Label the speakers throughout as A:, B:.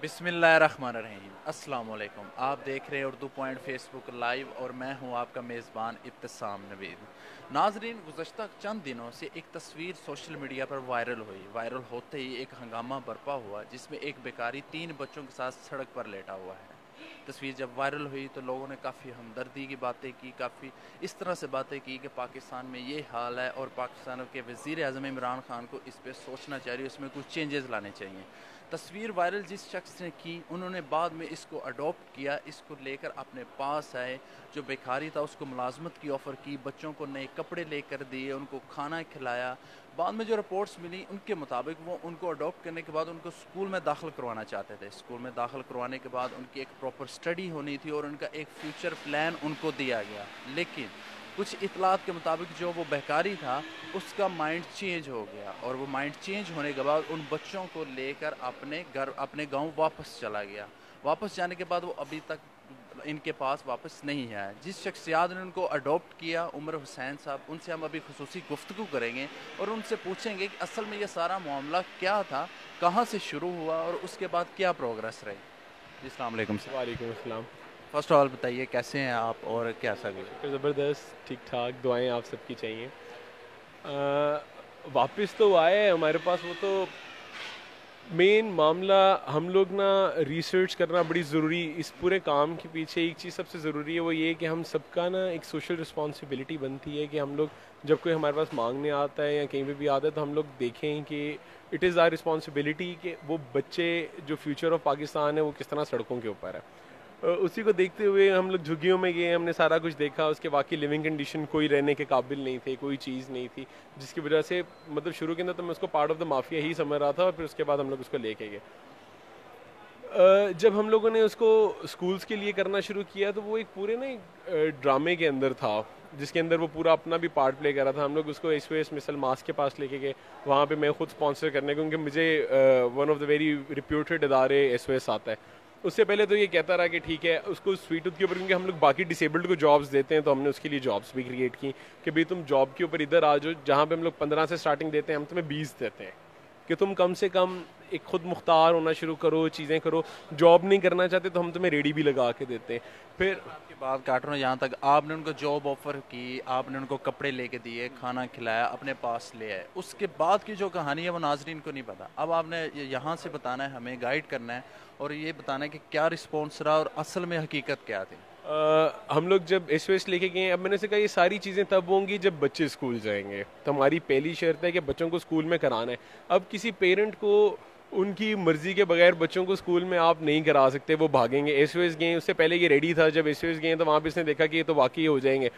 A: بسم اللہ الرحمن الرحیم، السلام علیکم۔ آپ دیکھ رہے ہیں اردو پوائنٹ فیس بک لائیو اور میں ہوں آپ کا میزبان ابتسام نوید۔ ناظرین، گزشتہ چند دنوں سے ایک تصویر سوشل میڈیا پر وائرل ہوتے ہی ایک ہنگامہ برپا ہوا جس میں ایک بیکاری 3 بچوں کے ساتھ سڑک پر لیٹا ہوا ہے۔ تصویر جب وائرل ہوئی تو لوگوں نے کافی ہمدردی کی باتیں کی، کافی اس طرح سے باتیں کی کہ پاکستان میں یہ حال ہے اور پاکستان کے وزیر اعظم عمران خان کو اس پہ سوچنا چاہیے، اس میں کچھ چینجز لانے چاہیے۔ تصویر وائرل جس شخص نے کی، انہوں نے بعد میں اس کو اڈاپٹ کیا، اس کو لے کر اپنے پاس آئے، جو بیکاری تھا اس کو ملازمت کی آفر کی، بچوں کو نئے کپڑے لے کر دیے، ان کو کھانا کھلایا۔ بعد میں جو رپورٹس ملی ان کے مطابق وہ ان کو اڈاپٹ کرنے کے بعد ان کو اسکول میں داخل کروانا چاہتے تھے۔ اسکول میں داخل کروانے کے بعد ان کی ایک پراپر اسٹڈی ہونی تھی اور ان کا ایک فیوچر پلان ان کو دیا گیا، لیکن کچھ اطلاعات کے مطابق جو وہ بہکاری تھا اس کا مائنڈ چینج ہو گیا، اور وہ مائنڈ چینج ہونے کے بعد ان بچوں کو لے کر اپنے گھر اپنے گاؤں واپس چلا گیا۔ واپس جانے کے بعد وہ ابھی تک ان کے پاس واپس نہیں آیا۔ جس شخصیات نے ان کو اڈاپٹ کیا، عمر حسین صاحب، ان سے ہم ابھی خصوصی گفتگو کریں گے اور ان سے پوچھیں گے کہ اصل میں یہ سارا معاملہ کیا تھا، کہاں سے شروع ہوا اور اس کے بعد کیا پروگرس رہی۔ جی السلام علیکم سر۔
B: وعلیکم السلام۔
A: فرسٹ آف آل بتائیے کیسے ہیں آپ اور کیا سب؟
B: زبردست، ٹھیک ٹھاک، دعائیں آپ سب کی چاہیے۔ واپس تو آئے ہمارے پاس، وہ تو مین معاملہ ہم لوگ نا ریسرچ کرنا بڑی ضروری، اس پورے کام کے پیچھے ایک چیز سب سے ضروری ہے، وہ یہ کہ ہم سب کا نا ایک سوشل رسپانسبلٹی بنتی ہے کہ ہم لوگ جب کوئی ہمارے پاس مانگنے آتا ہے یا کہیں پہ بھی آتا ہے تو ہم لوگ دیکھیں کہ اٹ از آر رسپانسبلٹی کہ وہ بچے جو فیوچر آف پاکستان ہے وہ کس طرح سڑکوں کے اوپر ہے۔ اسی کو دیکھتے ہوئے ہم لوگ جھگیوں میں گئے، ہم نے سارا کچھ دیکھا، اس کے واقعی لیونگ کنڈیشن کوئی رہنے کے قابل نہیں تھے، کوئی چیز نہیں تھی، جس کی وجہ سے مطلب شروع کے اندر تو میں اس کو پارٹ آف دا مافیا ہی سمجھ رہا تھا، اور پھر اس کے بعد ہم لوگ اس کو لے کے گئے۔ جب ہم لوگوں نے اس کو اسکولس کے لیے کرنا شروع کیا تو وہ ایک پورے نا ایک ڈرامے کے اندر تھا، جس کے اندر وہ پورا اپنا بھی پارٹ پلے کر رہا تھا۔ ہم لوگ اس کو ایس او ایس مسل ماس کے پاس لے کے گئے، وہاں پہ میں خود اسپانسر کرنے، کیونکہ مجھے one of the very reputed ادارے ایس او ایس آتا ہے۔ اس سے پہلے تو یہ کہتا رہا کہ ٹھیک ہے اس کو سویٹ ٹوتھ کے اوپر، کیونکہ ہم لوگ باقی ڈسیبلڈ کو جابس دیتے ہیں تو ہم نے اس کے لیے جابس بھی کریٹ کی کہ بھائی تم جاب کے اوپر ادھر آ جاؤ، جہاں پہ ہم لوگ 15 سے اسٹارٹنگ دیتے ہیں ہم تمہیں 20 دیتے ہیں کہ تم کم سے کم ایک خود مختار ہونا شروع کرو، چیزیں کرو، جاب نہیں کرنا چاہتے تو ہم تمہیں ریڈی بھی لگا کے دیتے ہیں۔ پھر
A: آپ کی بات کاٹ رہا ہوں، یہاں تک آپ نے ان کو جاب آفر کی، آپ نے ان کو کپڑے لے کے دیے، کھانا کھلایا، اپنے پاس لے آئے، اس کے بعد کی جو کہانی ہے وہ ناظرین کو نہیں پتا۔ اب آپ نے یہاں سے بتانا ہے، ہمیں گائیڈ کرنا ہے اور یہ بتانا ہے کہ کیا رسپانس رہا اور اصل میں حقیقت کیا تھی۔
B: ہم لوگ جب ایس او ایس لے کے گئے، اب میں نے سے کہا یہ ساری چیزیں تب ہوں گی جب بچے اسکول جائیں گے، تو ہماری پہلی شرط ہے کہ بچوں کو اسکول میں کرانا ہے۔ اب کسی پیرنٹ کو ان کی مرضی کے بغیر بچوں کو اسکول میں آپ نہیں کرا سکتے، وہ بھاگیں گے۔ ایس او ایس گئے، اس سے پہلے یہ ریڈی تھا، جب ایس او ایس گئے تو وہاں پہ اس نے دیکھا کہ یہ تو واقعی ہو جائیں گے،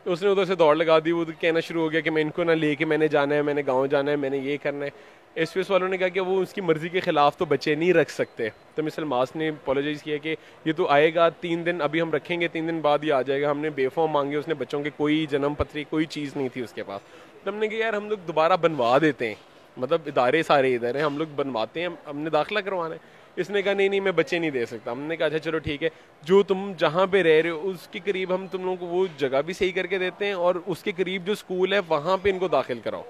B: اس نے ادھر سے دوڑ لگا دی، وہ کہنا شروع ہو گیا کہ میں ان کو نہ لے کے میں نے جانا ہے، میں نے گاؤں جانا ہے، میں نے یہ کرنا ہے۔ ایس پی ایس والوں نے کہا کہ وہ اس کی مرضی کے خلاف تو بچے نہیں رکھ سکتے، تو مسل ماس نے اپولوجائز کیا کہ یہ تو آئے گا 3 دن، ابھی ہم رکھیں گے 3 دن بعد یہ آ جائے گا۔ ہم نے بے فارم مانگے، اس نے بچوں کے کوئی جنم پتری کوئی چیز نہیں تھی اس کے پاس، تو ہم نے کہا یار ہم لوگ دوبارہ بنوا دیتے ہیں، مطلب ادارے سارے ادھر ہیں، ہم لوگ بنواتے ہیں، ہم نے داخلہ کروانا ہے۔ اس نے کہا نہیں میں بچے نہیں دے سکتا۔ ہم نے کہا اچھا چلو ٹھیک ہے، جو تم جہاں پہ رہ رہے ہو اس کے قریب ہم تم لوگوں کو وہ جگہ بھی صحیح کر کے دیتے ہیں، اور اس کے قریب جو اسکول ہے وہاں پہ ان کو داخل کراؤ۔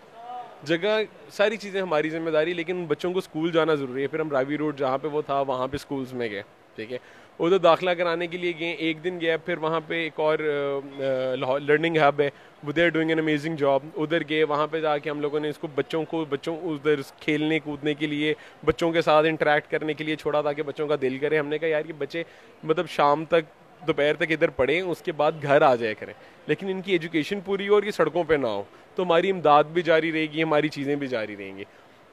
B: جگہ ساری چیزیں ہماری ذمہ داری، لیکن بچوں کو اسکول جانا ضروری ہے۔ پھر ہم راوی روڈ جہاں پہ وہ تھا وہاں پہ اسکولس میں گئے، ٹھیک ہے، ادھر داخلہ کرانے کے لیے گئے، ایک دن گیا، پھر وہاں پہ ایک اور لرننگ ہب ہے، they are doing an amazing job, ادھر گئے، وہاں پہ جا کے ہم لوگوں نے اس کو بچوں ادھر کھیلنے کودنے کے لیے، بچوں کے ساتھ انٹریکٹ کرنے کے لیے چھوڑا تاکہ بچوں کا دل کرے۔ ہم نے کہا یار یہ بچے مطلب شام تک دوپہر تک ادھر پڑھیں، اس کے بعد گھر آ جائے کریں، لیکن ان کی ایجوکیشن پوری ہو اور یہ سڑکوں پہ نہ ہو، تو ہماری امداد بھی جاری رہے گی، ہماری چیزیں بھی جاری رہیں گی۔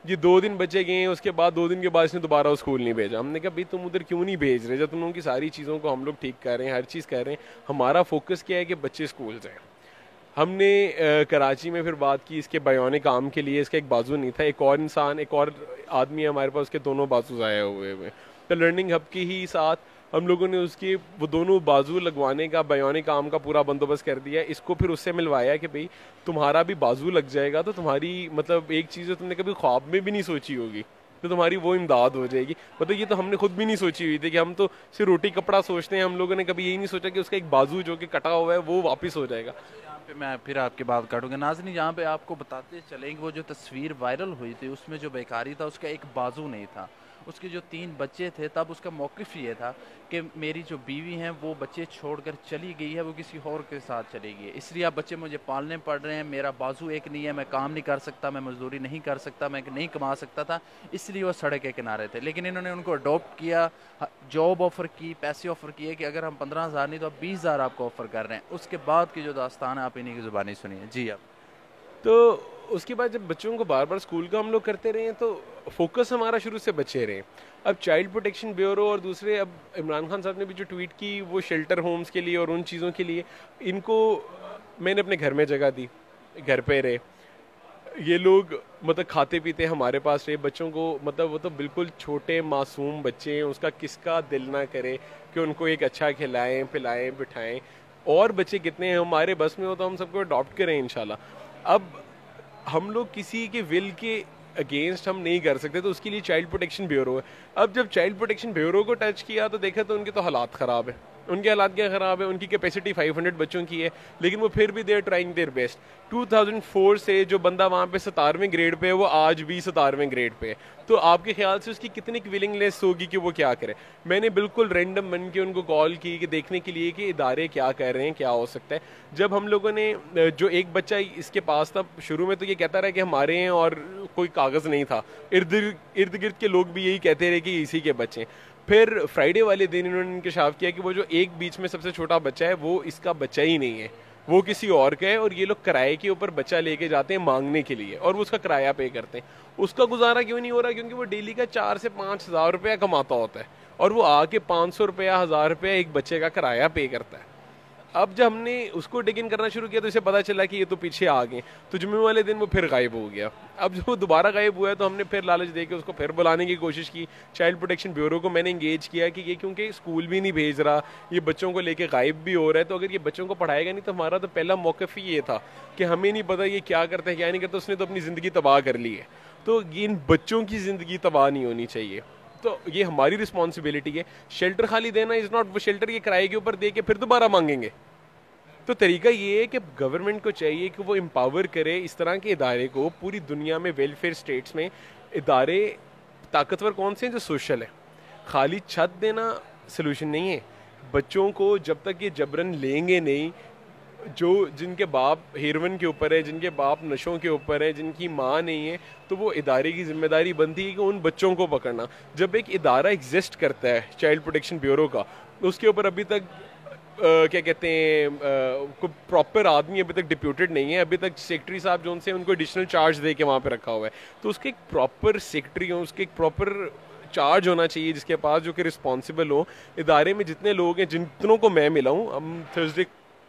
B: یہ 2 دن بچے گئے ہیں، اس کے بعد 2 دن کے بعد اس نے دوبارہ اسکول نہیں بھیجا۔ ہم نے کہا بھائی تم ادھر کیوں نہیں بھیج رہے، جب تم لوگوں کی ساری چیزوں کو ہم لوگ ٹھیک کر رہے ہیں، ہر چیز کر رہے ہیں، ہمارا فوکس کیا ہے کہ بچے اسکول جائیں۔ ہم نے کراچی میں پھر بات کی اس کے بیان کام کے لیے، اس کا ایک بازو نہیں تھا، ایک اور انسان ایک اور آدمی ہے ہمارے پاس، اس کے دونوں بازو ضائع ہوئے ہوئے، تو لرننگ ہب کے ہی ساتھ ہم لوگوں نے اس کے وہ دونوں بازو لگوانے کا، بیان کام کا پورا بندوبست کر دیا۔ اس کو پھر اس سے ملوایا کہ بھئی تمہارا بھی بازو لگ جائے گا تو تمہاری مطلب ایک چیز جو تم نے کبھی خواب میں بھی نہیں سوچی ہوگی تو تمہاری وہ امداد ہو جائے گی۔ مطلب یہ تو ہم نے خود بھی نہیں سوچی ہوئی تھی کہ ہم تو صرف روٹی کپڑا سوچتے ہیں، ہم لوگوں نے کبھی یہی نہیں سوچا کہ اس کا ایک بازو جو کہ کٹا ہوا ہے وہ واپس ہو جائے گا۔
A: یہاں پہ میں پھر آپ کی بات کاٹوں گا ناظرین، یہاں پہ آپ کو بتاتے چلیں کہ وہ جو تصویر وائرل ہوئی تھی اس میں جو بیکاری تھا اس کا ایک بازو نہیں تھا، اس کے جو 3 بچے تھے تب اس کا موقف یہ تھا کہ میری جو بیوی ہیں وہ بچے چھوڑ کر چلی گئی ہے, وہ کسی اور کے ساتھ چلی گئی ہے, اس لیے اب بچے مجھے پالنے پڑ رہے ہیں, میرا بازو ایک نہیں ہے, میں کام نہیں کر سکتا, میں مزدوری نہیں کر سکتا, میں نہیں کما سکتا تھا, اس لیے وہ سڑک کے کنارے تھے. لیکن انہوں نے ان کو اڈاپٹ کیا, جاب آفر کی, پیسے آفر کیے کہ اگر ہم 15,000 نہیں تو اب 20,000 آپ کو آفر کر رہے ہیں. اس کے بعد کی جو داستان ہے آپ انہیں کی زبانی سنیے. جی آپ.
B: تو اس کے بعد جب بچوں کو بار بار اسکول کا ہم لوگ کرتے رہے ہیں تو فوکس ہمارا شروع سے بچے رہے. اب چائلڈ پروٹیکشن بیورو اور دوسرے, اب عمران خان صاحب نے بھی جو ٹویٹ کی وہ شیلٹر ہومز کے لیے اور ان چیزوں کے لیے, ان کو میں نے اپنے گھر میں جگہ دی, گھر پہ رہے یہ لوگ, مطلب کھاتے پیتے ہمارے پاس رہے. بچوں کو مطلب وہ تو بالکل چھوٹے معصوم بچے ہیں, اس کا کس کا دل نہ کرے کہ ان کو ایک اچھا کھلائیں پلائیں بٹھائیں. اور بچے کتنے ہیں ہمارے بس میں ہو تو ہم سب کو اڈاپٹ کریں انشاءاللہ. اب ہم لوگ کسی کے ول کے اگینسٹ ہم نہیں کر سکتے, تو اس کے لیے چائلڈ پروٹیکشن بیورو ہے. اب جب چائلڈ پروٹیکشن بیورو کو ٹچ کیا تو دیکھا تو ان کے تو حالات خراب ہیں. ان کے حالات کیا خراب ہے, ان کی کیپیسٹی 500 بچوں کی ہے, لیکن وہ پھر بھی they are trying their best. 2004 سے جو بندہ وہاں پہ 17ویں گریڈ پہ ہے وہ آج بھی 17ویں گریڈ پہ ہے. تو آپ کے خیال سے اس کی کتنی ولنگنیس ہوگی کہ وہ کیا کرے. میں نے بالکل رینڈم بن کے ان کو کال کی کہ دیکھنے کے لیے کہ ادارے کیا کر رہے ہیں, کیا ہو سکتا ہے. جب ہم لوگوں نے, جو ایک بچہ اس کے پاس تھا شروع میں تو یہ کہتا رہا کہ ہمارے ہیں اور کوئی کاغذ نہیں تھا, ارد گرد کے لوگ بھی یہی کہتے رہے کہ اسی کے بچے. پھر فرائیڈے والے دن انہوں نے انکشاف کیا کہ وہ جو ایک بیچ میں سب سے چھوٹا بچہ ہے وہ اس کا بچہ ہی نہیں ہے, وہ کسی اور کا ہے, اور یہ لوگ کرائے کے اوپر بچہ لے کے جاتے ہیں مانگنے کے لیے اور وہ اس کا کرایہ پے کرتے ہیں. اس کا گزارا کیوں نہیں ہو رہا, کیونکہ وہ ڈیلی کا 4 سے 5 ہزار روپیہ کماتا ہوتا ہے اور وہ آ کے 500 روپیہ 1000 روپیہ ایک بچے کا کرایہ پے کرتا ہے. اب جب ہم نے اس کو ڈگ ان کرنا شروع کیا تو اسے پتا چلا کہ یہ تو پیچھے آ گئے, تو جمعے والے دن وہ پھر غائب ہو گیا. اب جب وہ دوبارہ غائب ہوا ہے تو ہم نے پھر لالچ دے کے اس کو پھر بلانے کی کوشش کی. چائلڈ پروٹیکشن بیورو کو میں نے انگیج کیا کہ یہ کیونکہ اسکول بھی نہیں بھیج رہا, یہ بچوں کو لے کے غائب بھی ہو رہا ہے, تو اگر یہ بچوں کو پڑھائے گا نہیں تو ہمارا تو پہلا موقف ہی یہ تھا کہ ہمیں نہیں پتا یہ کیا کرتا ہے کیا نہیں کرتا, اس نے تو اپنی زندگی تباہ کر لی ہے. تو ان بچوں کی زندگی تباہ نہیں ہونی چاہیے, تو یہ ہماری رسپانسبلٹی ہے. شیلٹر خالی دینا از ناٹ, وہ شیلٹر یہ کرائے کے اوپر دے کے پھر دوبارہ مانگیں گے. تو طریقہ یہ ہے کہ گورنمنٹ کو چاہیے کہ وہ امپاور کرے اس طرح کے ادارے کو. پوری دنیا میں ویلفیئر اسٹیٹس میں ادارے طاقتور کون سے ہیں, جو سوشل ہے. خالی چھت دینا سلوشن نہیں ہے. بچوں کو جب تک یہ جبرن لیں گے نہیں, جن کے باپ ہیروئن کے اوپر ہے, جن کے باپ نشوں کے اوپر ہے, جن کی ماں نہیں ہے, تو وہ ادارے کی ذمہ داری بنتی ہے کہ ان بچوں کو پکڑنا. جب ایک ادارہ ایگزسٹ کرتا ہے چائلڈ پروٹیکشن بیورو کا, اس کے اوپر ابھی تک کیا کہتے ہیں کوئی پراپر آدمی ابھی تک ڈپیوٹیڈ نہیں ہے. ابھی تک سیکرٹری صاحب جو ان سے ان کو ایڈیشنل چارج دے کے وہاں پہ رکھا ہوا ہے. تو اس کے ایک پراپر سیکرٹری ہو, اس کے ایک پراپر چارج ہونا چاہیے جس کے پاس, جو کہ رسپانسبل ہو. ادارے میں جتنے لوگ ہیں, جتنوں کو میں ملا ہوں, ہم تھرسڈے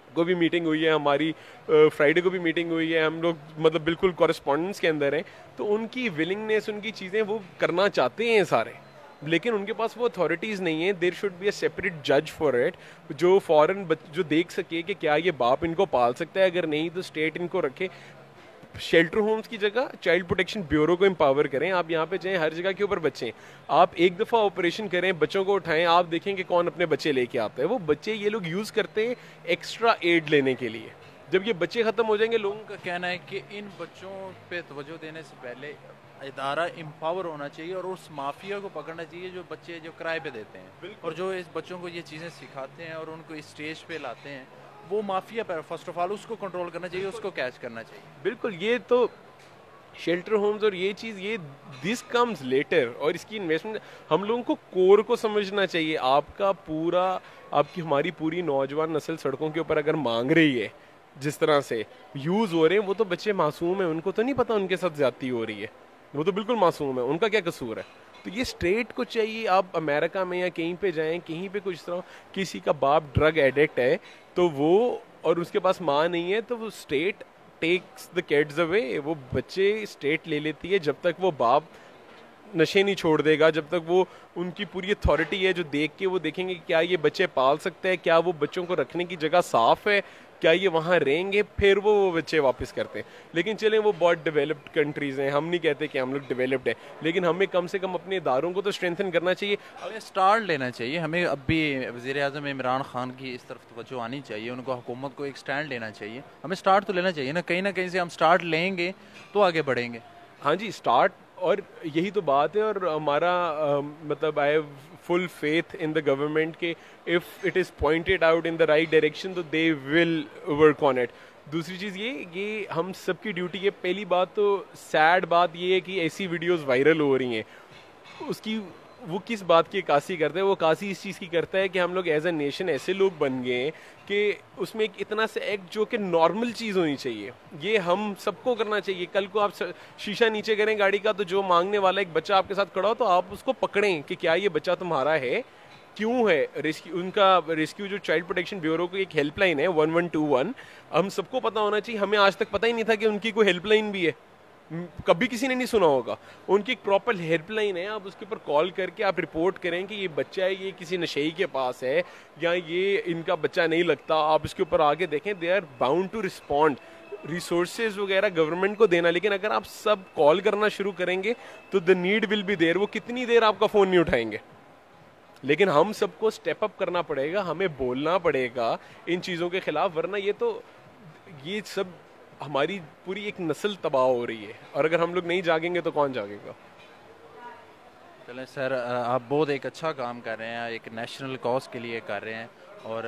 B: کو بھی میٹنگ ہوئی ہے ہماری, فرائیڈے کو بھی میٹنگ ہوئی ہے, ہم لوگ مطلب بالکل کورسپونڈنس کے اندر ہیں. تو ان کی ولنگنیس, ان کی چیزیں وہ کرنا چاہتے ہیں سارے, لیکن ان کے پاس وہ اتھارٹیز نہیں ہیں. There should be a separate جج فار اٹ, جو فوراً جو دیکھ سکے کہ کیا یہ باپ ان کو پال سکتا ہے, اگر نہیں تو اسٹیٹ ان کو رکھے. شیلٹر ہومز کی جگہ چائلڈ پروٹیکشن بیورو کو امپاور کریں. آپ یہاں پہ جائیں, ہر جگہ کے اوپر بچے ہیں, آپ ایک دفعہ آپریشن کریں, بچوں کو اٹھائیں, آپ دیکھیں کہ کون اپنے بچے لے کے آتا ہے. وہ بچے یہ لوگ یوز کرتے ہیں ایکسٹرا ایڈ لینے کے لیے. جب یہ بچے ختم ہو جائیں گے, لوگوں
A: کا کہنا ہے کہ ان بچوں پہ توجہ دینے سے پہلے ادارہ امپاور ہونا چاہیے اور اس مافیا کو پکڑنا چاہیے جو بچے جو کرائے پہ دیتے ہیں اور جو اس بچوں کو یہ چیزیں سکھاتے ہیں اور ان کو اسٹیج پہ لاتے ہیں. وہ مافیا پر فرسٹ آف آل اس کو کنٹرول کرنا چاہیے, اس کو کیچ کرنا چاہیے.
B: بالکل. یہ تو شیلٹر ہومز اور یہ چیز, یہ دس کمز لیٹر, اور اس کی انویسٹمنٹ ہم لوگوں کو کور کو سمجھنا چاہیے. آپ کا پورا, آپ کی ہماری پوری نوجوان نسل سڑکوں کے اوپر اگر مانگ رہی ہے, جس طرح سے یوز ہو رہے ہیں, وہ تو بچے معصوم ہیں, ان کو تو نہیں پتا ان کے ساتھ زیادتی ہو رہی ہے, وہ تو بالکل معصوم ہے, ان کا کیا قصور ہے. تو یہ اسٹیٹ کو چاہیے, آپ امریکہ میں یا کہیں پہ جائیں, کہیں پہ کچھ طرح کسی کا باپ ڈرگ ایڈکٹ ہے تو وہ, اور اس کے پاس ماں نہیں ہے, تو وہ اسٹیٹ ٹیکس دا کڈز اوے. وہ بچے اسٹیٹ لے لیتی ہے جب تک وہ باپ نشے نہیں چھوڑ دے گا, جب تک وہ, ان کی پوری اتھارٹی ہے جو دیکھ کے وہ دیکھیں گے کیا یہ بچے پال سکتے ہیں, کیا وہ بچوں کو رکھنے کی جگہ صاف ہے, کیا یہ وہاں رہیں گے, پھر وہ بچے واپس کرتے ہیں. لیکن چلیں وہ بہت ڈیولپڈ کنٹریز ہیں, ہم نہیں کہتے کہ ہم لوگ ڈیولپڈ ہیں, لیکن ہمیں کم سے کم اپنے اداروں کو تو اسٹرینتھن کرنا چاہیے.
A: ہمیں اسٹارٹ لینا چاہیے. ہمیں اب بھی وزیر اعظم عمران خان کی اس طرف توجہ آنی چاہیے, ان کو حکومت کو ایک اسٹینڈ لینا چاہیے. ہمیں اسٹارٹ تو لینا چاہیے نا, کہیں نہ کہیں سے ہم اسٹارٹ لیں گے تو آگے بڑھیں گے.
B: ہاں جی, اسٹارٹ اور یہی تو بات ہے. اور ہمارا مطلب I have full faith in the government کہ if it is pointed out in the right direction تو they will work on it. دوسری چیز یہ ہم سب کی ڈیوٹی ہے. پہلی بات تو سیڈ بات یہ ہے کہ ایسی ویڈیوز وائرل ہو رہی ہیں, اس کی وہ کس بات کی عکاسی کرتا ہے؟ وہ عکاسی اس چیز کی کرتا ہے کہ ہم لوگ ایز اے نیشن ایسے لوگ بن گئے ہیں کہ اس میں ایک اتنا سا ایکٹ جو کہ نارمل چیز ہونی چاہیے, یہ ہم سب کو کرنا چاہیے. کل کو آپ شیشہ نیچے کریں گاڑی کا تو جو مانگنے والا ایک بچہ آپ کے ساتھ کھڑا ہو تو آپ اس کو پکڑیں کہ کیا یہ بچہ تمہارا ہے, کیوں ہے. ان کا ریسکیو جو چائلڈ پروٹیکشن بیورو کی ایک ہیلپ لائن ہے 1121, ہم سب کو پتا ہونا چاہیے. ہمیں آج تک پتہ ہی نہیں تھا کہ ان کی کوئی ہیلپ لائن بھی ہے, کبھی کسی نے نہیں سنا ہوگا. ان کی ایک پراپر ہیلپ لائن ہے, آپ اس کے اوپر کال کر کے آپ رپورٹ کریں کہ یہ بچہ ہے, یہ کسی نشئی کے پاس ہے یا یہ ان کا بچہ نہیں لگتا. آپ اس کے اوپر آگے دیکھیں, they are bound to respond. Resources وغیرہ گورنمنٹ کو دینا, لیکن اگر آپ سب کال کرنا شروع کریں گے تو the need will be there. وہ کتنی دیر آپ کا فون نہیں اٹھائیں گے, لیکن ہم سب کو اسٹیپ اپ کرنا پڑے گا, ہمیں بولنا پڑے گا ان چیزوں کے خلاف, ورنہ یہ سب ہماری پوری ایک نسل تباہ ہو رہی ہے. اور اگر ہم لوگ نہیں جاگیں گے تو کون جاگے گا؟
A: چلیں سر, آپ بہت ایک اچھا کام کر رہے ہیں, ایک نیشنل کاز کے لیے کر رہے ہیں, اور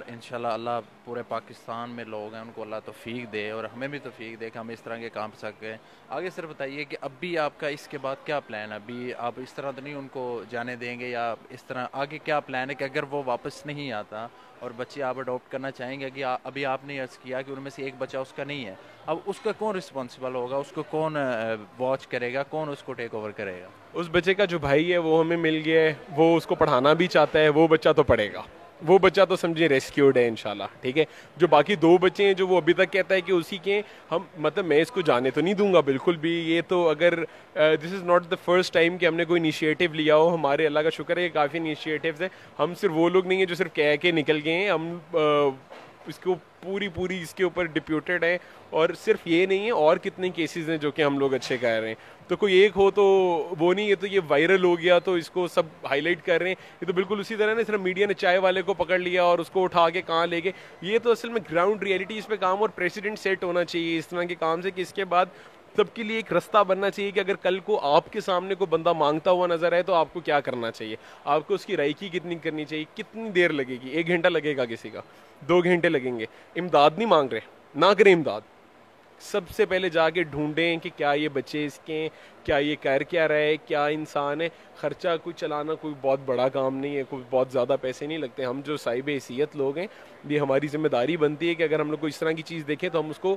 A: انشاءاللہ اللہ پورے پاکستان میں لوگ ہیں ان کو اللہ توفیق دے اور ہمیں بھی توفیق دے کہ ہم اس طرح کے کام سکیں. آگے سر بتائیے کہ اب بھی آپ کا اس کے بعد کیا پلان ہے؟ ابھی آپ اس طرح تو نہیں ان کو جانے دیں گے, یا اس طرح آگے کیا پلان ہے کہ اگر وہ واپس نہیں آتا اور بچے آپ اڈاپٹ کرنا چاہیں گے, کہ ابھی آپ نے عرض کیا کہ ان میں سے ایک بچہ اس کا نہیں ہے, اب اس کا کون رسپانسبل ہوگا, اس کو کون واچ کرے گا, کون اس کو ٹیک اوور کرے گا؟
B: اس بچے کا جو بھائی ہے وہ ہمیں مل گیا ہے, وہ اس کو پڑھانا بھی چاہتا ہے, وہ بچہ تو پڑھے گا, وہ بچہ تو سمجھیں ریسکیوڈ ہے انشاءاللہ. ٹھیک ہے, جو باقی 2 بچے ہیں جو وہ ابھی تک کہتا ہے کہ اسی کے ہم, مطلب میں اس کو جانے تو نہیں دوں گا بالکل بھی. یہ تو اگر this is not the first time کہ ہم نے کوئی انیشیٹو لیا ہو, ہمارے اللہ کا شکر ہے کہ کافی انیشیٹوز ہیں. ہم صرف وہ لوگ نہیں ہیں جو صرف کہہ کے نکل گئے ہیں, ہم اس کو پوری اس کے اوپر ڈپیوٹیڈ ہے. اور صرف یہ نہیں ہے, اور کتنے کیسز ہیں جو کہ ہم لوگ اچھے کر رہے ہیں. تو کوئی ایک ہو تو وہ نہیں ہے تو یہ وائرل ہو گیا تو اس کو سب ہائی لائٹ کر رہے ہیں. یہ تو بالکل اسی طرح نا, صرف میڈیا نے چائے والے کو پکڑ لیا اور اس کو اٹھا کے کہاں لے گئے. یہ تو اصل میں گراؤنڈ ریئلٹی اس پہ کام, اور پریسیڈنٹ سیٹ ہونا چاہیے اس طرح کے کام سے کہ اس کے بعد سب کے لیے ایک رستہ بننا چاہیے کہ اگر کل کو آپ کے سامنے کوئی بندہ مانگتا ہوا نظر آئے تو آپ کو کیا کرنا چاہیے, آپ کو اس کی رائیکی کتنی کرنی چاہیے, کتنی دیر لگے گی. 1 گھنٹہ لگے گا کسی کا, 2 گھنٹے لگیں گے. امداد نہیں مانگ رہے, نہ کریں امداد. سب سے پہلے جا کے ڈھونڈیں کہ کیا یہ بچے اس کے, کیا یہ کر کیا رہے, کیا انسان ہے. خرچہ کوئی چلانا کوئی بہت بڑا کام نہیں ہے, کوئی بہت زیادہ پیسے نہیں لگتے. ہم جو صاحب حیثیت لوگ ہیں, یہ ہماری ذمہ داری بنتی ہے کہ اگر ہم لوگ کو اس طرح کی چیز دیکھیں تو ہم اس کو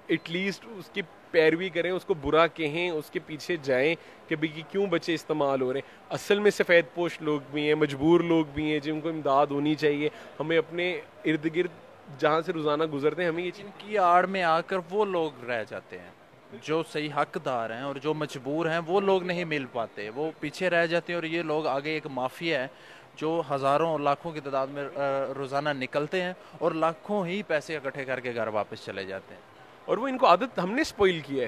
B: ایٹ لیسٹ اس کی پیروی کریں, اس کو برا کہیں, اس کے پیچھے جائیں کہ بھئی کیوں بچے استعمال ہو رہے ہیں. اصل میں سفید پوش لوگ بھی ہیں, مجبور لوگ بھی ہیں جن کو امداد ہونی چاہیے. ہمیں اپنے ارد گرد جہاں سے روزانہ گزرتے ہیں, ہمیں یہ
A: ان کی آڑ میں آ کر وہ لوگ رہ جاتے ہیں جو صحیح حقدار ہیں, اور جو مجبور ہیں وہ لوگ نہیں مل پاتے, وہ پیچھے رہ جاتے ہیں. اور یہ لوگ آگے ایک مافیا ہے جو ہزاروں اور لاکھوں کی تعداد میں روزانہ نکلتے ہیں اور لاکھوں ہی پیسے اکٹھے کر کے گھر واپس چلے جاتے ہیں.
B: اور وہ ان کو عادت ہم نے سپوائل کی ہے.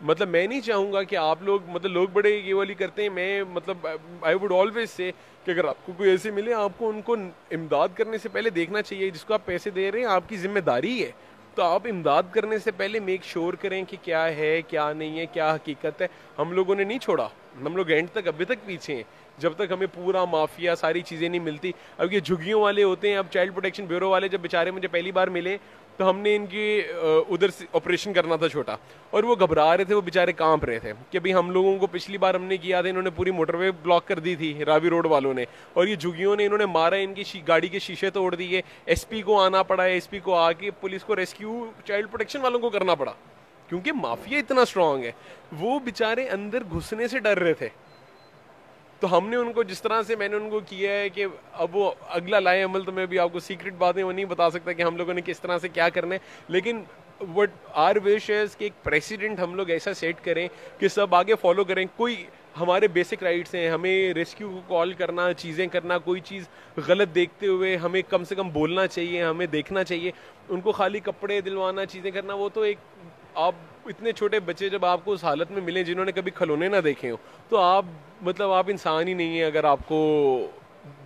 B: مطلب میں نہیں چاہوں گا کہ آپ لوگ, مطلب لوگ بڑے یہ والی کرتے ہیں, میں مطلب آئی ووڈ آلویز سے کہ اگر آپ کو کوئی ایسے ملے, آپ کو ان کو امداد کرنے سے پہلے دیکھنا چاہیے. جس کو آپ پیسے دے رہے ہیں آپ کی ذمہ داری ہے, تو آپ امداد کرنے سے پہلے میک شور کریں کہ کیا ہے کیا نہیں ہے, کیا حقیقت ہے. ہم لوگوں نے نہیں چھوڑا, ہم لوگ اینڈ تک ابھی تک پیچھے ہیں جب تک ہمیں پورا مافیا ساری چیزیں نہیں ملتی. اب یہ جھگیوں والے ہوتے ہیں, اب چائلڈ پروٹیکشن بیورو والے جب بیچارے مجھے پہلی بار ملے تو ہم نے ان کی ادھر سے آپریشن کرنا تھا چھوٹا, اور وہ گھبرا رہے تھے, وہ بیچارے کانپ رہے تھے کہ بھئی ہم لوگوں کو پچھلی بار ہم نے کیا تھا, انہوں نے پوری موٹر وے بلاک کر دی تھی راوی روڈ والوں نے, اور یہ جھگیوں نے انہوں نے مارا, ان کی گاڑی کے شیشے توڑ دیے. ایس پی کو آنا پڑا ہے, ایس پی کو آ کے پولیس کو ریسکیو چائلڈ پروٹیکشن والوں کو کرنا پڑا کیونکہ مافیا اتنا اسٹرانگ ہے. وہ بیچارے اندر گھسنے سے ڈر رہے تھے. تو ہم نے ان کو جس طرح سے میں نے ان کو کیا ہے کہ اب وہ اگلا لائے عمل, تو میں بھی آپ کو سیکرٹ باتیں وہ نہیں بتا سکتا کہ ہم لوگوں نے کس طرح سے کیا کرنا ہے. لیکن وٹ آر وش از کہ ایک پریسیڈنٹ ہم لوگ ایسا سیٹ کریں کہ سب آگے فالو کریں. کوئی ہمارے بیسک رائٹس ہیں, ہمیں ریسکیو کو کال کرنا, چیزیں کرنا, کوئی چیز غلط دیکھتے ہوئے ہمیں کم سے کم بولنا چاہیے, ہمیں دیکھنا چاہیے. ان کو خالی کپڑے دلوانا, چیزیں کرنا, وہ تو ایک, آپ اتنے چھوٹے بچے جب آپ کو اس حالت میں ملیں جنہوں نے کبھی کھلونے نہ دیکھے ہوں, تو آپ مطلب آپ انسان ہی نہیں ہیں اگر آپ کو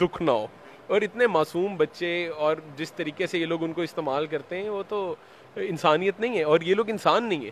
B: دکھ نہ ہو. اور اتنے معصوم بچے, اور جس طریقے سے یہ لوگ ان کو استعمال کرتے ہیں, وہ تو انسانیت نہیں ہے, اور یہ لوگ انسان نہیں ہے.